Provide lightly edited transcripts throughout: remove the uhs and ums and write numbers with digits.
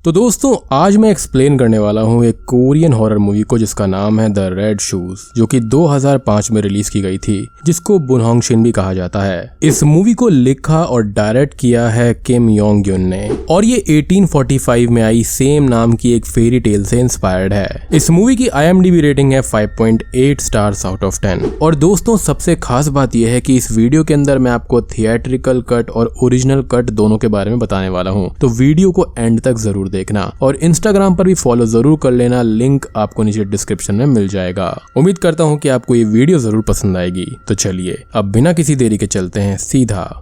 तो दोस्तों आज मैं एक्सप्लेन करने वाला हूँ एक कोरियन हॉरर मूवी को जिसका नाम है द रेड शूज, जो कि 2005 में रिलीज की गई थी, जिसको बुनहोंग शिन भी कहा जाता है। इस मूवी को लिखा और डायरेक्ट किया है किम योंग युन ने और ये 1845 में आई सेम नाम की एक फेरी टेल से इंस्पायर्ड है। इस मूवी की IMDb रेटिंग है 5.8 स्टार्स आउट ऑफ 10। और दोस्तों सबसे खास बात यह है कि इस वीडियो के अंदर मैं आपको थिएट्रिकल कट और ओरिजिनल कट दोनों के बारे में बताने वाला हूँ, तो वीडियो को एंड तक जरूर देखना और इंस्टाग्राम पर भी फॉलो जरूर कर लेना, लिंक आपको नीचे डिस्क्रिप्शन में मिल जाएगा। उम्मीद करता हूँ कि आपको ये वीडियो जरूर पसंद आएगी। तो चलिए अब बिना किसी देरी के चलते हैं सीधा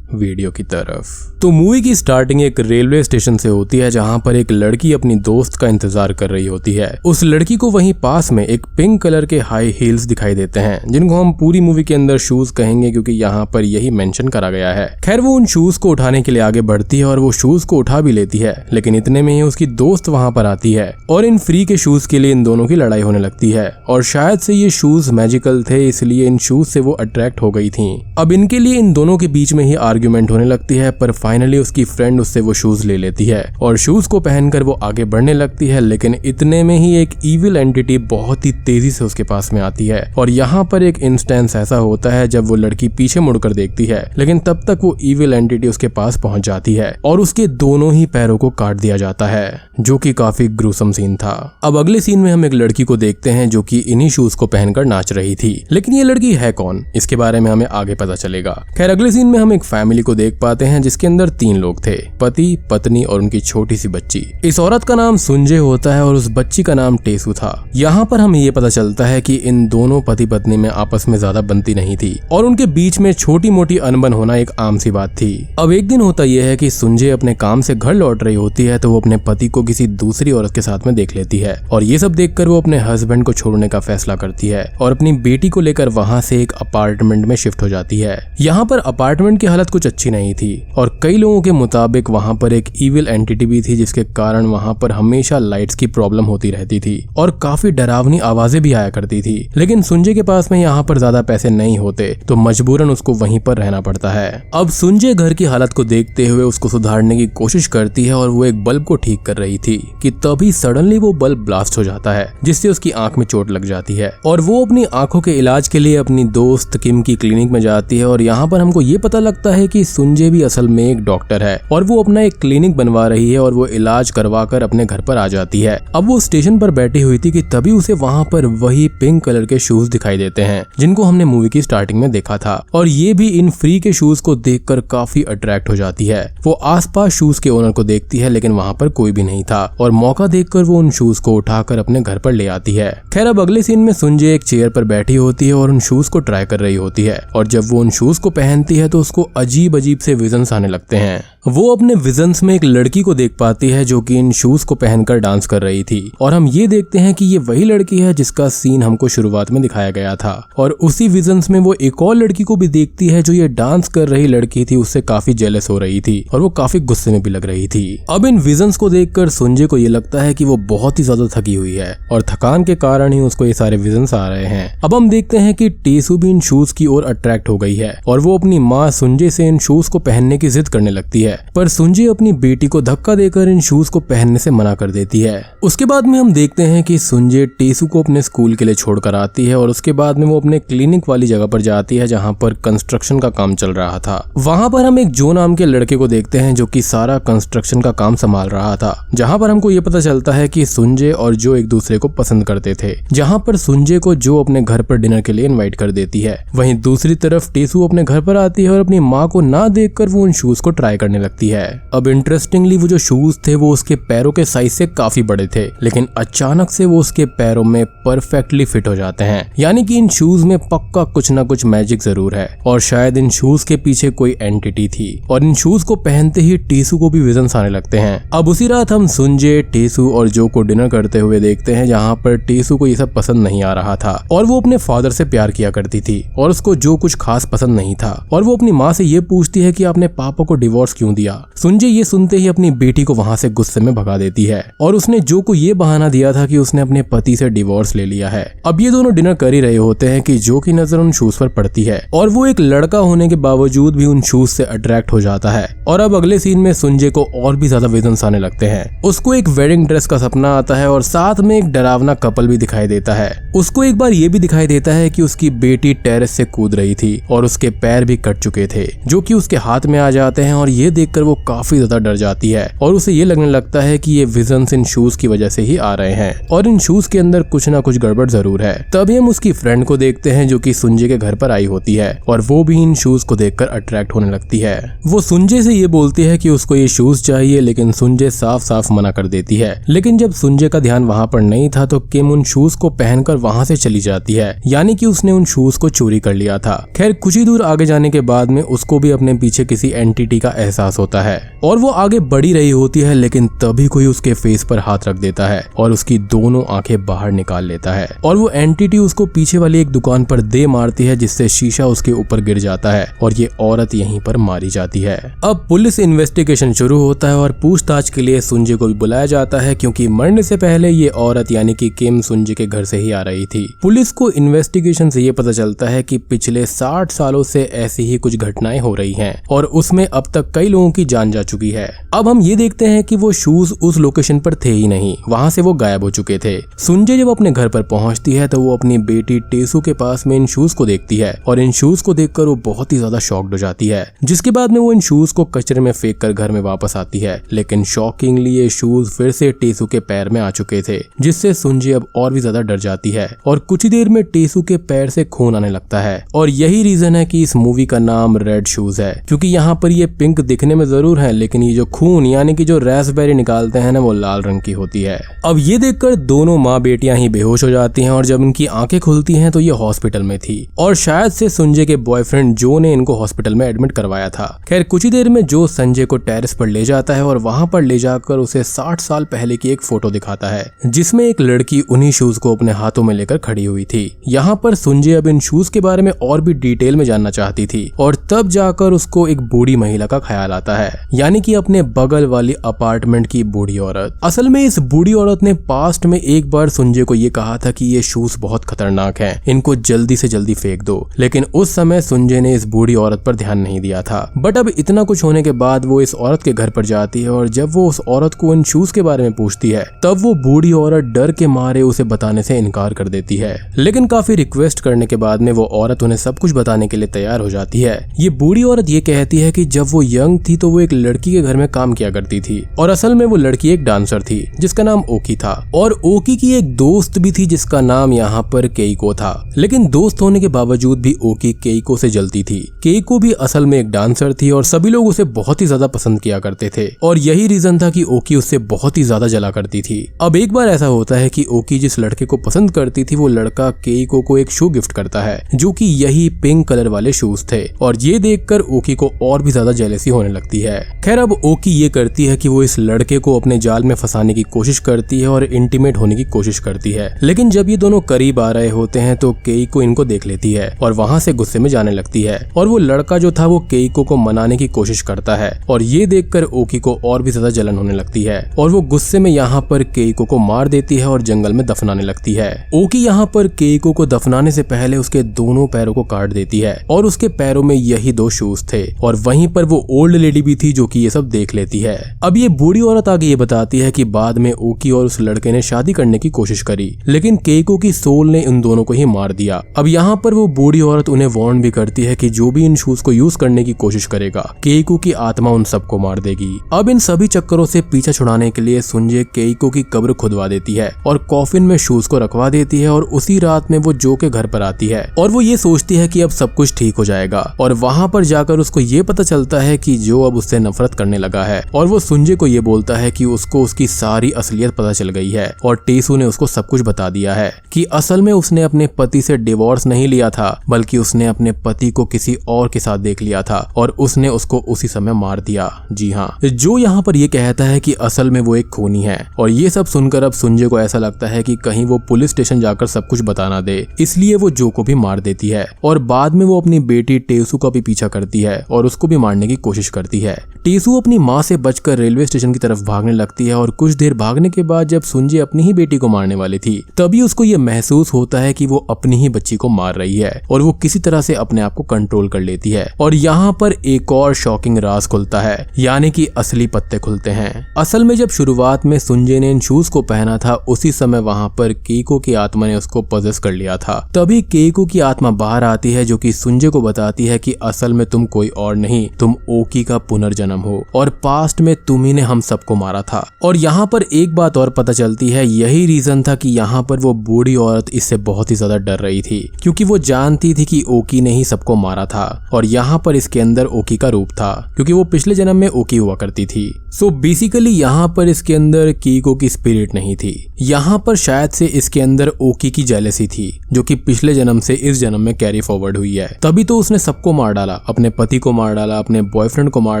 वीडियो की तरफ। तो मूवी की स्टार्टिंग एक रेलवे स्टेशन से होती है, जहां पर एक लड़की अपनी दोस्त का इंतजार कर रही होती है। उस लड़की को वहीं पास में एक पिंक कलर के हाई हील्स दिखाई देते हैं, जिनको हम पूरी मूवी के अंदर शूज कहेंगे क्योंकि यहाँ पर यही मेंशन करा गया है। खैर वो उन शूज को उठाने के लिए आगे बढ़ती है और वो शूज को उठा भी लेती है, लेकिन इतने में ही उसकी दोस्त वहां पर आती है और इन फ्री के शूज के लिए इन दोनों की लड़ाई होने लगती है। और शायद से ये शूज मैजिकल थे, इसलिए इन शूज से वो अट्रैक्ट हो गई थी। अब इनके लिए इन दोनों के बीच में ही आर्ग्यूमेंट होने लगती है, पर फाइनली उसकी फ्रेंड उससे वो शूज ले लेती है और शूज को पहनकर वो आगे बढ़ने लगती है। लेकिन इतने में ही एक इविल एंटिटी बहुत ही तेजी से उसके पास में आती है और यहाँ पर एक इंस्टेंस ऐसा होता है जब वो लड़की पीछे मुड़कर देखती है, लेकिन तब तक वो इविल एंटिटी उसके पास पहुंच जाती है और उसके दोनों ही पैरों को काट दिया जाता है, जो कि काफी ग्रूसम सीन था। अब अगले सीन में हम एक लड़की को देखते हैं जो कि इन्हीं शूज को पहनकर नाच रही थी, लेकिन ये लड़की है कौन इसके बारे में हमें आगे पता चलेगा। खैर अगले सीन में हम एक फैमिली को देख पाते हैं जिसके अंदर 3 लोग थे, पति, पत्नी और उनकी छोटी सी बच्ची। इस औरत का नाम सुंजे होता है और उस बच्ची का नाम टेसू था। यहाँ पर हमें ये पता चलता है कि इन दोनों पति पत्नी में आपस में ज्यादा बनती नहीं थी और उनके बीच में छोटी मोटी अनबन होना एक आम सी बात थी। अब एक दिन होता यह है कि सुंजे अपने काम से घर लौट रही होती है, तो वो अपने पति को किसी दूसरी औरत के साथ में देख लेती है और ये सब देखकर वो अपने हस्बैंड को छोड़ने का फैसला करती है और अपनी बेटी को लेकर वहां से एक अपार्टमेंट में शिफ्ट हो जाती है। यहाँ पर अपार्टमेंट की हालत कुछ अच्छी नहीं थी और कई लोगों के मुताबिक वहां पर एक इविल एंटिटी भी थी, जिसके कारण वहां पर हमेशा लाइट्स की प्रॉब्लम होती रहती थी और काफी डरावनी आवाजें भी आया करती थी। लेकिन सुंजे के पास में यहाँ पर ज्यादा पैसे नहीं होते, तो मजबूरन उसको वहीं पर रहना पड़ता है। अब सुंजे घर की हालत को देखते हुए उसको सुधारने की कोशिश करती है और वो एक बल्ब को ठीक कर रही थी कि तभी सडनली वो बल्ब ब्लास्ट हो जाता है, जिससे उसकी आंख में चोट लग जाती है और वो अपनी आंखों के इलाज के लिए अपनी दोस्त किम की क्लिनिक में जाती है। और यहाँ पर हमको ये पता लगता है कि सुंजे भी असल में एक डॉक्टर है और वो अपना एक क्लिनिक बनवा रही है और वो इलाज करवाकर अपने घर पर आ जाती है। अब वो स्टेशन पर बैठी हुई थी कि तभी उसे वहां पर वही पिंक कलर के शूज दिखाई देते हैं, जिनको हमने मूवी की स्टार्टिंग में देखा था और ये भी इन फ्री के शूज को देखकर काफी अट्रैक्ट हो जाती है। वो आसपास शूज के ओनर को देखती है, लेकिन वहां पर कोई भी नहीं था और मौका देखकर वो उन शूज को उठाकर अपने घर पर ले आती है। खैर अब अगले सीन में सुंजे एक चेयर पर बैठी होती है और उन शूज को ट्राई कर रही होती है और जब वो उन शूज को पहनती है तो उसको अजीब अजीब से विजन्स आने लगते हैं। वो अपने विजन्स में एक लड़की को देख पाती है जो कि इन शूज को पहनकर डांस कर रही थी और हम ये देखते हैं कि ये वही लड़की है जिसका सीन हमको शुरुआत में दिखाया गया था। और उसी विजन्स में वो एक और लड़की को भी देखती है जो ये डांस कर रही लड़की थी, उससे काफी जेलस हो रही थी और वो काफी गुस्से में भी लग रही थी। अब इन विजन्स को देखकर सुंजे को ये लगता है कि वो बहुत ही ज्यादा थकी हुई है और थकान के कारण ही उसको ये सारे विजन्स आ रहे हैं। अब हम देखते हैं कि टेसू भी इन शूज की ओर अट्रैक्ट हो गई है और वो अपनी माँ सुंजे से इन शूज को पहनने की जिद करने लगती है, पर सुंजे अपनी बेटी को धक्का देकर इन शूज को पहनने से मना कर देती है। उसके बाद में हम देखते हैं कि सुंजे टेसू को अपने स्कूल के लिए छोड़कर आती है और उसके बाद में वो अपने क्लिनिक वाली जगह पर जाती है जहां पर कंस्ट्रक्शन का काम चल रहा था। वहां पर हम एक जो नाम के लड़के को देखते हैं जो कि सारा कंस्ट्रक्शन का काम संभाल रहा था, जहां पर हमको ये पता चलता है कि सुंजे और जो एक दूसरे को पसंद करते थे। जहां पर सुंजे को जो अपने घर पर डिनर के लिए इन्वाइट कर देती है, वहीं दूसरी तरफ टेसू अपने घर पर आती है और अपनी माँ को ना देखकर वो उन शूज को ट्राई करने लगती है। अब इंटरेस्टिंगली वो जो शूज थे वो उसके पैरों के साइज से काफी बड़े थे, लेकिन अचानक से वो उसके पैरों में परफेक्टली फिट हो जाते हैं। यानी कि इन शूज में पक्का कुछ ना कुछ मैजिक जरूर है और शायद इन शूज के पीछे कोई एंटिटी थी और इन शूज को पहनते ही टेसू को भी विजन्स आने लगते हैं। अब उसी रात हम सुंजे, टेसू और जो को डिनर करते हुए देखते हैं, जहाँ पर टेसू को ये सब पसंद नहीं आ रहा था और वो अपने फादर से प्यार किया करती थी और उसको जो कुछ खास पसंद नहीं था और वो अपनी माँ से ये ये पूछती है कि आपने पापा को डिवोर्स क्यों दिया। सुंजे ये सुनते ही अपनी बेटी को वहाँ से गुस्से में भगा देती है और उसने जो को ये बहाना दिया था कि उसने अपने पति से डिवोर्स ले लिया है। अब ये दोनों डिनर कर ही रहे होते हैं कि जो की नजर उन शूज पर पड़ती है और वो एक लड़का होने के बावजूद भी उन शूज से अट्रैक्ट हो जाता है। और अब अगले सीन में सुंजे को और भी ज्यादा विजन्स आने लगते हैं। उसको एक वेडिंग ड्रेस का सपना आता है और साथ में एक डरावना कपल भी दिखाई देता है। उसको एक बार ये भी दिखाई देता है कि उसकी बेटी टेरेस से कूद रही थी और उसके पैर भी कट चुके थे जो कि उसके हाथ में आ जाते हैं और ये देखकर वो काफी ज्यादा डर जाती है और उसे ये लगने लगता है कि ये विजन्स इन शूज की वजह से ही आ रहे हैं और इन शूज के अंदर कुछ ना कुछ गड़बड़ जरूर है। तभी हम उसकी फ्रेंड को देखते हैं जो कि सुंजे के घर पर आई होती है और वो भी इन शूज को देखकर अट्रैक्ट होने लगती है। वो सुंजे से ये बोलती है कि उसको ये शूज चाहिए लेकिन सुंजे साफ साफ मना कर देती है। लेकिन जब सुंजे का ध्यान वहाँ पर नहीं था तो किम उन शूज को पहनकर वहाँ से चली जाती है, यानी कि उसने उन शूज को चोरी कर लिया था। खैर कुछ ही दूर आगे जाने के बाद में उसको भी अपने पीछे किसी एंटिटी का एहसास होता है और वो आगे बढ़ी रही होती है लेकिन तभी कोई उसके फेस पर हाथ रख देता है और उसकी दोनों आंखें बाहर निकाल लेता है और वो एंटिटी उसको पीछे वाली एक दुकान पर दे मारती है जिससे शीशा उसके ऊपर गिर जाता है और ये औरत यहीं पर मारी जाती है। अब पुलिस इन्वेस्टिगेशन शुरू होता है और पूछताछ के लिए सुंजे को भी बुलाया जाता है क्योंकि मरने से पहले ये औरत यानी कि किम सुंजे के घर से ही आ रही थी। पुलिस को इन्वेस्टिगेशन से ये पता चलता है कि पिछले 60 सालों से ऐसी ही कुछ घटनाएं हो रही हैं और उसमें अब तक कई लोगों की जान जा चुकी है। अब हम ये देखते हैं कि वो शूज उस लोकेशन पर थे ही नहीं, वहाँ से वो गायब हो चुके थे। सुंजे जब अपने घर पर पहुंचती है तो वो अपनी बेटी टेसू के पास में इन शूज को देखती है और इन शूज को देखकर वो बहुत ही ज्यादा शॉक्ड हो जाती है, जिसके बाद में वो इन शूज को कचरे में फेंक कर घर में वापस आती है। लेकिन शॉकिंगली ये शूज फिर से टेसू के पैर में आ चुके थे, जिससे सुंजे अब और भी ज्यादा डर जाती है और कुछ ही देर में टेसू के पैर से खून आने लगता है। और यही रीजन है कि इस मूवी का नाम रेड शूज है, क्योंकि यहाँ पर ये पिंक दिखने में जरूर है लेकिन ये जो खून यानी कि जो रैस्पबेरी निकालते हैं ना वो लाल रंग की होती है। अब ये देखकर दोनों माँ बेटियां ही बेहोश हो जाती हैं और जब इनकी आंखें खुलती हैं तो ये हॉस्पिटल में थी और शायद से संजय के बॉयफ्रेंड जो ने इनको हॉस्पिटल में एडमिट करवाया था। खैर कुछ ही देर में जो संजय को टेरेस पर ले जाता है और वहाँ पर ले जाकर उसे 60 साल पहले की एक फोटो दिखाता है जिसमें एक लड़की उन्हीं शूज को अपने हाथों में लेकर खड़ी हुई थी। यहाँ पर संजय अब इन शूज के बारे में और भी डिटेल में जानना चाहती थी और तब जाकर उसको एक बूढ़ी महिला का ख्याल आता है, यानी कि अपने बगल वाली अपार्टमेंट की बूढ़ी औरत। असल में इस बूढ़ी औरत ने पास्ट में एक बार संजय को ये कहा था कि ये शूज बहुत खतरनाक हैं, इनको जल्दी से जल्दी फेंक दो। लेकिन उस समय संजय ने इस बूढ़ी औरत पर ध्यान नहीं दिया था। बट अब इतना कुछ होने के बाद वो इस औरत के घर पर जाती है और जब वो उस औरत को इन शूज के बारे में पूछती है तब वो बूढ़ी औरत डर के मारे उसे बताने से इनकार कर देती है। लेकिन काफी रिक्वेस्ट करने के बाद में वो औरत उन्हें सब कुछ बताने के लिए तैयार हो जाती है। ये बूढ़ी औरत ये कहती है कि जब वो यंग थी तो वो एक लड़की के घर में काम किया करती थी और असल में वो लड़की एक डांसर थी जिसका नाम ओकी था और ओकी की एक दोस्त भी थी जिसका नाम यहाँ पर केइको था। लेकिन दोस्त होने के बावजूद भी ओकी केइको से जलती थी। केइको भी असल में एक डांसर थी और सभी लोग उसे बहुत ही ज्यादा पसंद किया करते थे और यही रीजन था कि ओकी उससे बहुत ही ज्यादा जला करती थी। अब एक बार ऐसा होता है कि ओकी जिस लड़के को पसंद करती थी वो लड़का केइको को एक शू गिफ्ट करता है जो कि यही पिंक कलर वाले शूज थे और ये देखकर ओकी को और भी ज्यादा जेलसी होने लगती है। खैर अब ओकी ये करती है कि वो इस लड़के को अपने जाल में फंसाने की कोशिश करती है और इंटीमेट होने की कोशिश करती है। लेकिन जब ये दोनों करीब आ रहे होते हैं तो केइको इनको देख लेती है और वहाँ से गुस्से में जाने लगती है और वो लड़का जो था वो केइको को मनाने की कोशिश करता है और ये देखकर ओकी को और भी ज्यादा जलन होने लगती है और वो गुस्से में यहाँ पर केइको को मार देती है और जंगल में दफनाने लगती है। ओकी यहाँ पर केइको को दफनाने से पहले उसके दोनों पैरों को काट देती है और उसके पैरों में यही 2 शूज थे और वहीं पर वो ओल्ड लेडी भी थी जो कि ये सब देख लेती है। अब ये बूढ़ी औरत आगे ये बताती है कि बाद में ओकी और उस लड़के ने शादी करने की कोशिश करी लेकिन केइको की सोल ने इन दोनों को ही मार दिया। अब यहाँ पर वो बूढ़ी औरत उन्हें वार्न भी करती है कि जो भी इन शूज को यूज करने की कोशिश करेगा केइको की आत्मा उन सबको मार देगी। अब इन सभी चक्करों से पीछा छुड़ाने के लिए संजय केइको की कब्र खुदवा देती है और कॉफिन में शूज को रखवा देती है और उसी रात में वो जो के घर पर आती है और वो ये सोचती है कि अब सब कुछ ठीक हो जाएगा और वहाँ पर जाकर उसको ये पता चलता है कि जो अब उससे नफरत करने लगा है और वो संजय को ये बोलता है कि उसको उसकी सारी असलियत पता चल गई है और टेसू ने उसको सब कुछ बता दिया है कि असल में उसने अपने पति से डिवोर्स नहीं लिया था बल्कि उसने अपने पति को किसी और के साथ देख लिया था और उसने उसको उसी समय मार दिया। जी हाँ, जो यहाँ पर ये कहता है कि असल में वो एक खूनी है और ये सब सुनकर अब संजय को ऐसा लगता है कि कहीं वो पुलिस स्टेशन जाकर सब कुछ बता ना दे, इसलिए वो जो को भी मार देती है और बाद में वो अपनी बेटी टेसू का भी पीछा पीछा करती है और उसको भी मारने की कोशिश करती है। टेसू अपनी माँ से बचकर रेलवे स्टेशन की तरफ भागने लगती है और कुछ देर भागने के बाद जब सुंजे अपनी ही बेटी को मारने वाली थी तभी उसको ये महसूस होता है कि वो अपनी ही बच्ची को मार रही है और वो किसी तरह से अपने आप को कंट्रोल कर लेती है। और यहाँ पर एक और शॉकिंग राज खुलता है, यानी कि असली पत्ते खुलते हैं। असल में जब शुरुआत में सुंजे ने इन शूज को पहना था उसी समय वहाँ पर केको की आत्मा ने उसको पजेस कर लिया था। तभी केको की आत्मा बाहर आती है जो कि सुंजे को बताती है कि असल में तुम कोई और नहीं, तुम ओकी का पुनर्जन्म हो और पास्ट में तुम ही ने हम सबको मारा था। और यहाँ पर एक बात और पता चलती है, यही रीजन था कि यहाँ पर वो बूढ़ी औरत इससे बहुत ही ज्यादा डर रही थी क्योंकि वो जानती थी कि ओकी ने ही सबको मारा था और यहाँ पर इसके अंदर ओकी का रूप था क्योंकि वो पिछले जन्म में ओकी हुआ करती थी। सो बेसिकली यहाँ पर इसके अंदर कीको की स्पिरिट नहीं थी, यहाँ पर शायद से इसके अंदर ओकी की जेलसी थी जो कि पिछले जन्म से इस जन्म में कैरी फॉरवर्ड हुई है। तभी तो उसने सबको मार डाला, अपने पति को मार डाला, अपने बॉयफ्रेंड को मार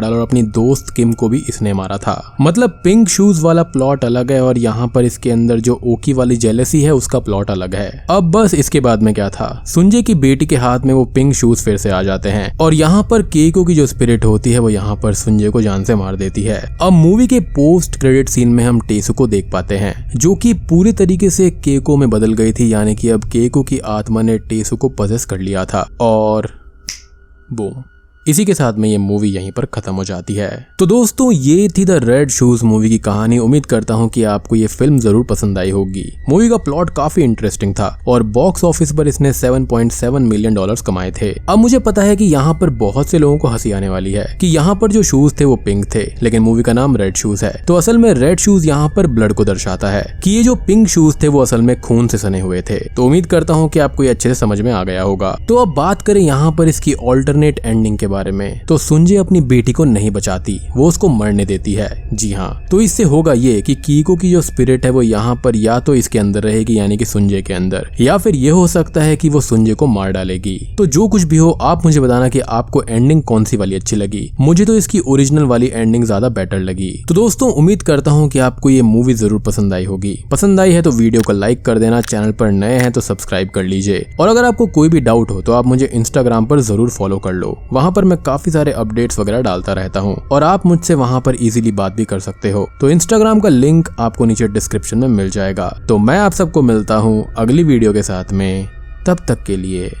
डाला और अपनी दोस्त किम को भी इसने मारा था। मतलब पिंक शूज वाला प्लॉट अलग है और यहाँ पर इसके अंदर जो ओकी वाली जेलसी है उसका प्लॉट अलग है। अब बस इसके बाद में क्या था, सुंजे की बेटी के हाथ में वो पिंक शूज फिर से आ जाते हैं और यहाँ पर केको की जो स्पिरिट होती है वो यहाँ पर सुंजे को जान से मार देती है। अब मूवी के पोस्ट क्रेडिट सीन में हम टेसू को देख पाते हैं जो कि पूरी तरीके से केको में बदल गई थी, यानी कि अब केको की आत्मा ने टेसू को पजेस कर लिया था और बूम, इसी के साथ में ये मूवी यहीं पर खत्म हो जाती है। तो दोस्तों ये थी द रेड शूज मूवी की कहानी। उम्मीद करता हूँ कि आपको ये फिल्म जरूर पसंद आई होगी। मूवी का प्लॉट काफी इंटरेस्टिंग था और बॉक्स ऑफिस पर इसने 7.7 मिलियन डॉलर्स कमाए थे। अब मुझे पता है कि यहाँ पर बहुत से लोगों को हंसी आने वाली है कि यहाँ पर जो शूज थे वो पिंक थे लेकिन मूवी का नाम रेड शूज है। तो असल में रेड शूज यहाँ पर ब्लड को दर्शाता है कि ये जो पिंक शूज थे वो असल में खून से सने हुए थे। तो उम्मीद करता हूँ कि आपको ये अच्छे से समझ में आ गया होगा। तो अब बात करें यहाँ पर इसकी ऑल्टरनेट एंडिंग के बारे में, तो सुंजे अपनी बेटी को नहीं बचाती, वो उसको मरने देती है। जी हाँ, तो इससे होगा ये कि कीको की जो स्पिरिट है वो यहाँ पर या तो इसके अंदर रहेगी यानी कि सुंजे के अंदर, या फिर ये हो सकता है कि वो सुंजे को मार डालेगी। तो जो कुछ भी हो आप मुझे बताना कि आपको एंडिंग कौन सी वाली अच्छी लगी। मुझे तो इसकी ओरिजिनल वाली एंडिंग ज्यादा बेटर लगी। तो दोस्तों उम्मीद करता हूँ कि आपको ये मूवी जरूर पसंद आई होगी। पसंद आई है तो वीडियो को लाइक कर देना, चैनल पर नए हैं तो सब्सक्राइब कर लीजिए और अगर आपको कोई भी डाउट हो तो आप मुझे इंस्टाग्राम पर जरूर फॉलो कर लो। वहां पर मैं काफी सारे अपडेट्स वगैरह डालता रहता हूँ और आप मुझसे वहां पर इजीली बात भी कर सकते हो। तो इंस्टाग्राम का लिंक आपको नीचे डिस्क्रिप्शन में मिल जाएगा। तो मैं आप सबको मिलता हूँ अगली वीडियो के साथ में, तब तक के लिए